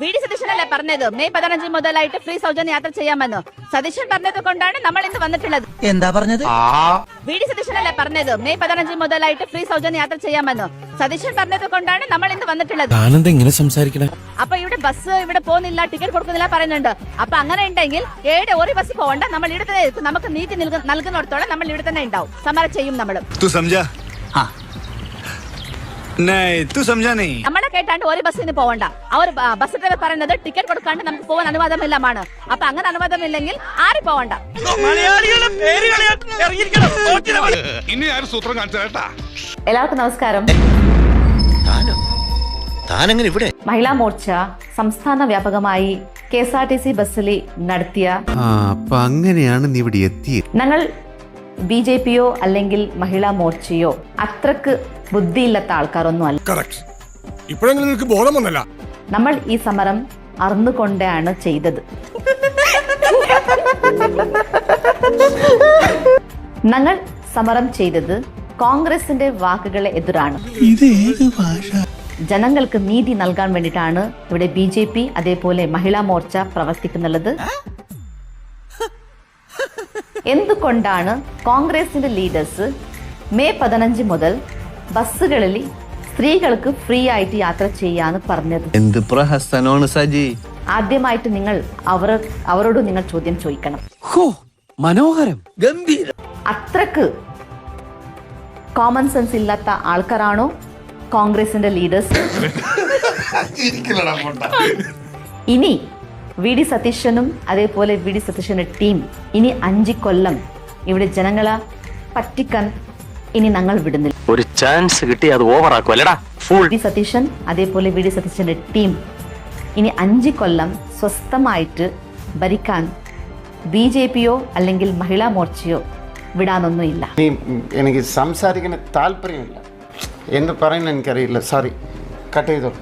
VD. സതീശനല്ലേ പറഞ്ഞത് May 15 മുതലായിട്ട് free സൗജന്യ യാത്ര ചെയ്യാമെന്ന്. സതീശൻ പറഞ്ഞത് കൊണ്ടാണ് നമ്മൾ ഇന്ന് വന്നിട്ടുള്ളത്. എന്താ പറഞ്ഞത്? വി.ഡി. സതീശനല്ലേ പറഞ്ഞത് മെയ് 15 മുതലായിട്ട് ഫ്രീ സൗജന്യ യാത്ര ചെയ്യാമെന്ന്. സതീശൻ പറഞ്ഞത് കൊണ്ടാണ് നമ്മൾ ഇന്ന് വന്നിട്ടുള്ളത്. ഇങ്ങനെ സംസാരിക്കണേ? അപ്പൊ ഇവിടെ ബസ് ഇവിടെ പോകുന്നില്ല, ടിക്കറ്റ് കൊടുക്കുന്നില്ല പറയുന്നുണ്ട്. അപ്പൊ അങ്ങനെ ഉണ്ടെങ്കിൽ ഒരു ബസ് പോകണ്ട, നമ്മൾ ഇവിടെ തന്നെ നമുക്ക് നീതി നൽകുന്നിടത്തോളം നമ്മൾ ഇവിടെ തന്നെ ഉണ്ടാവും, സമരം ചെയ്യും നമ്മൾ. നമ്മളെ കേട്ടാണ്ട് ഒരു ബസ്സിന് പോകണ്ട. അവർ ബസ് ഡ്രൈവർ പറയുന്നത് ടിക്കറ്റ് കൊടുക്കാണ്ട് നമുക്ക് പോകാൻ അനുവാദമില്ലമാണ്. അപ്പൊ അങ്ങനെ അനുവാദമില്ലെങ്കിൽ ആരും പോകണ്ട. എല്ലാവർക്കും നമസ്കാരം. മഹിളാ മോർച്ച സംസ്ഥാന വ്യാപകമായി KSRTC ബസ്സിൽ നടത്തിയ അങ്ങനെയാണ് നീ ഇവിടെ എത്തിയത്. ഞങ്ങൾ BJPയോ അല്ലെങ്കിൽ മഹിളാ മോർച്ചയോ അത്രക്ക് ബുദ്ധിയില്ലാത്ത ആൾക്കാരൊന്നും അല്ല. നമ്മൾ ഈ സമരം അറിഞ്ഞുകൊണ്ടാണ് ചെയ്തത്. ഞങ്ങൾ സമരം ചെയ്തത് കോൺഗ്രസിന്റെ വാക്കുകളെ എതിരാണ്. ജനങ്ങൾക്ക് നീതി നൽകാൻ വേണ്ടിയിട്ടാണ് ഇവിടെ BJP അതേപോലെ മഹിളാ മോർച്ച പ്രവർത്തിക്കുന്നുള്ളത്. എന്തുകൊണ്ടാണ് കോൺഗ്രസിന്റെ ലീഡേഴ്സ് മെയ് 15 മുതൽ ബസ്സുകളിൽ സ്ത്രീകൾക്ക് ഫ്രീ ആയിട്ട് യാത്ര ചെയ്യാന്ന് പറഞ്ഞത്? എന്ത് പ്രഹസനമാണ് സജി. ആദ്യമായിട്ട് നിങ്ങൾ അവരോട് നിങ്ങൾ ചോദ്യം ചോദിക്കണം. മനോഹരം, ഗംഭീരം. അത്രക്ക് കോമൺ സെൻസ് ഇല്ലാത്ത ആൾക്കാരാണോ കോൺഗ്രസിന്റെ ലീഡേഴ്സ്? ഇനി വി.ഡി. സതീശനും അതേപോലെ വി.ഡി. സതീശന്റെ ടീം ഇനി 5 കൊല്ലം ഇവിടെ ജനങ്ങളെ പറ്റിക്കാൻ ഇനി ഞങ്ങൾ വിടുന്നില്ല. ഒരു ചാൻസ് കിട്ടി അത് ഓവറാക്കുമല്ലടാ. വി.ഡി. സതീശൻ അതേപോലെ വി.ഡി. സതീശന്റെ ടീം ഇനി 5 കൊല്ലം സ്വസ്ഥമായിട്ട് ഭരിക്കാൻ BJPയോ അല്ലെങ്കിൽ മഹിളാ മോർച്ചയോ വിടാനൊന്നുമില്ല. എനിക്ക് സംസാരിക്കുന്ന താല്പര്യമില്ല. എന്ത് പറയുന്ന എനിക്കറിയില്ല. സോറി, കട്ട് ചെയ്തോളൂ.